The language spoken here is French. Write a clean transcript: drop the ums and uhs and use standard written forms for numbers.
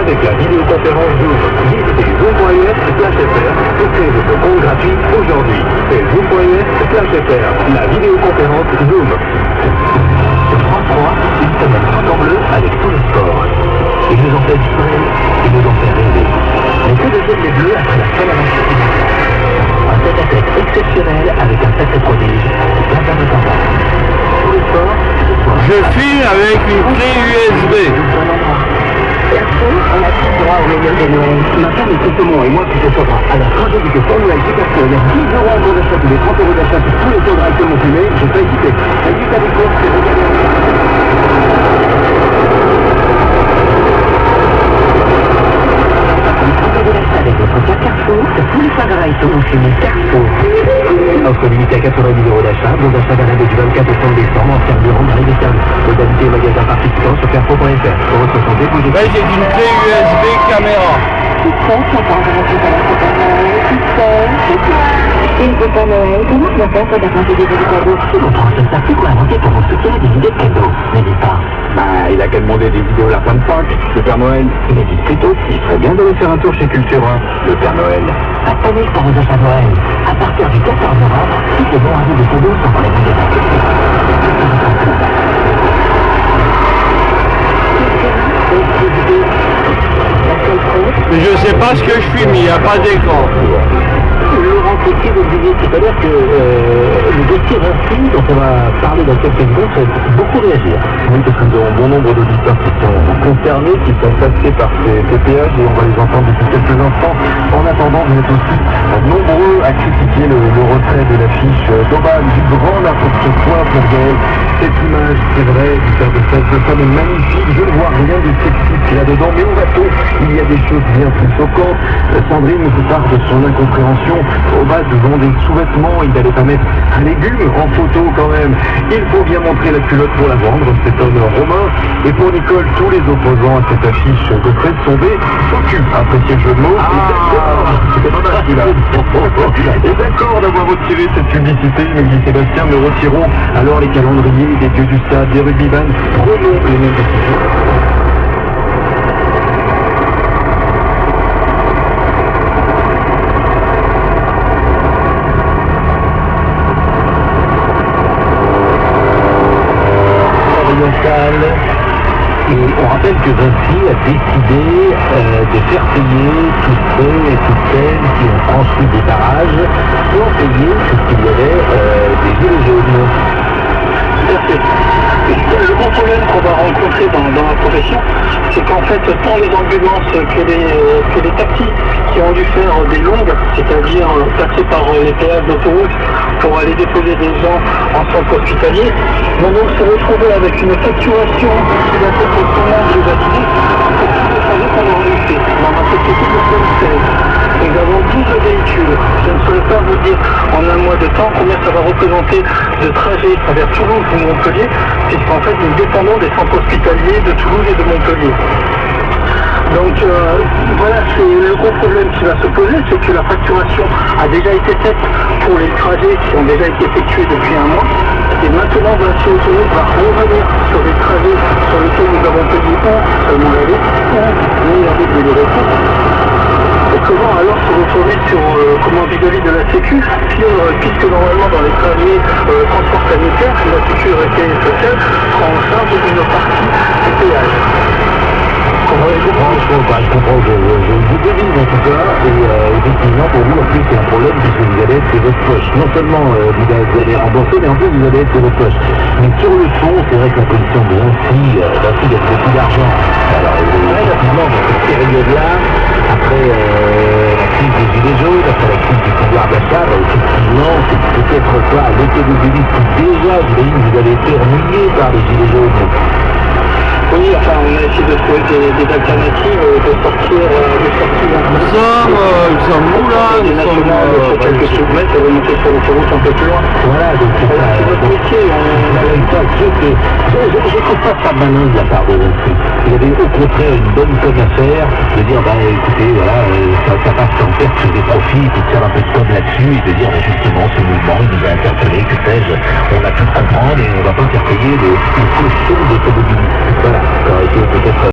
avec la vidéoconférence Zoom. Visitez zoom.us/fr pour créer votre compte gratuit aujourd'hui. C'est zoom.us/fr, la vidéoconférence Zoom. Sur France 3, une semaine tout en bleu avec tous les sports. Ils nous ont fait vibrer, ils nous ont fait rêver. Mais que deviennent les Bleus après la seule aventure du mondial? Un tête-à-tête exceptionnel avec un sacré prodige, Benjamin Cambard. Tous les sports, ce soir. Je file avec une clé USB. Perso, on a tous droit au meilleur de Noël. Ma femme est Pokémon et moi plutôt Sopra. Alors quand j'ai dit que pour Noël, j'ai perso, il y a 10 € en bon d'achat ou des 30 € d'achat sur tous les taux directement fumés, j'ai pas hésité. La suite avec moi, c'est regarder. Avec votre carte Carrefour, c'est tous les appareils sont fumés Carrefour. Offre limitée à 90 € d'achat, bon d'achat valable du 24 au 30 décembre en carburant dans les services. Modalité magasin participant sur carrefour.fr. Pour votre santé, bougez. Là j'ai une clé USB caméra. Il ne peut pas Noël, comment je vais faire pour d'apporter des jolis cadeaux? Si votre ancien article pour inventer pour vous soutirer des idées de cadeaux, n'hésitez pas. Bah, il a qu'à demander des idées au lapin de Pâques, le Père Noël. Il hésite plutôt, il serait bien d'aller faire un tour chez Cultura, le Père Noël. Pas de panique pour vos achats Noël. À partir du 14 novembre, tous les bons rabais de cadeaux sont dans les magasins. Mais je sais pas ce que je filme, il n'y a pas d'écran. Laurent Cotier, vous disiez tout à l'heure que le dossier Vinci, dont on va parler dans quelques secondes, fait beaucoup réagir. Oui, parce que nous avons bon nombre d'auditeurs qui sont concernés, qui sont passés par ces péages et on va les entendre depuis quelques instants. En attendant, vous êtes aussi nombreux à critiquer le retrait de l'affiche d'Oban, du grand n'importe quoi pour Gaël. Cette image, c'est vrai, du père de cette femme est magnifique, je ne vois rien de sexiste là-dedans, mais au bateau, il y a des choses bien plus choquantes. Sandrine nous part de son incompréhension. Au bas devant des sous-vêtements, il n'allait pas mettre un légume en photo quand même. Il faut bien montrer la culotte pour la vendre, c'est un Romain. Et pour Nicole, tous les opposants à cette affiche de Fred Sondé s'occupent, appréciez le jeu de mots, et d'accord d'avoir retiré cette publicité, me dit Sébastien, mais retirons alors les calendriers des dieux du stade, des rugbyman, prenons les mêmes décisions. Et on rappelle que Vinci a décidé de faire payer tous ceux et toutes celles qui ont franchi des barrages pour payer puisqu'il y avait des gilets jaunes. Tout à fait. Le gros problème qu'on va rencontrer dans la profession, c'est qu'en fait, tant les ambulances que les taxis qui ont dû faire des longues, c'est-à-dire passer par les péages d'autoroute pour aller déposer des gens en centre hospitalier, vont donc se retrouver avec une facturation qui va être extrêmement privatisée pour tous les trajets qu'on a réussi dans ma société de service. Nous avons 12 véhicules. Je ne saurais pas vous dire en un mois de temps combien ça va représenter de trajets vers Toulouse ou Montpellier, puisqu'en fait nous dépendons des centres hospitaliers de Toulouse et de Montpellier. Donc voilà, c'est le gros problème qui va se poser, c'est que la facturation a déjà été faite pour les trajets qui ont déjà été effectués depuis un mois. Et maintenant, Vinci Autoroute va revenir sur des trajets sur lesquels nous avons payé seulement l'aller, ni avec de les retours. Et comment alors se retrouver sur vis-à-vis de la Sécu, puisque normalement dans les trajets transport sanitaire, la sécurité sociale prend en charge une partie du péage. Je comprends, je vous devine en tout cas, et effectivement pour vous en plus c'est un problème puisque vous allez être de votre poche. Non seulement vous allez rembourser, mais en plus vous allez être de votre poche. Mais sur le fond, c'est vrai que la position de Vinci gagne beaucoup d'argent. Alors effectivement, dans cette période-là, après la crise des gilets jaunes, après la crise du pouvoir d'achat, effectivement, c'est peut-être pas l'automobile qui déjà, vous avez été ennuyé par les gilets jaunes. Oui, enfin, on a essayé de trouver des alternatives, de sortir Nous sommes où là? Nous sommes sur quelques kilomètres et remonter sur l'autoroute un peu plus loin. Voilà, donc c'est votre métier. Je trouve pas ça malin de la part de Vinci. Il y avait au contraire une bonne com à faire, de dire, bah écoutez, voilà, ça passe en perte sur des profits, et puis de faire un peu de com là-dessus, et de dire, bah, justement, ce mouvement, il nous a interpellé, que sais-je, on a pu comprendre et on va pas faire payer les cautions d'automobilistes. Voilà, ça aurait été peut-être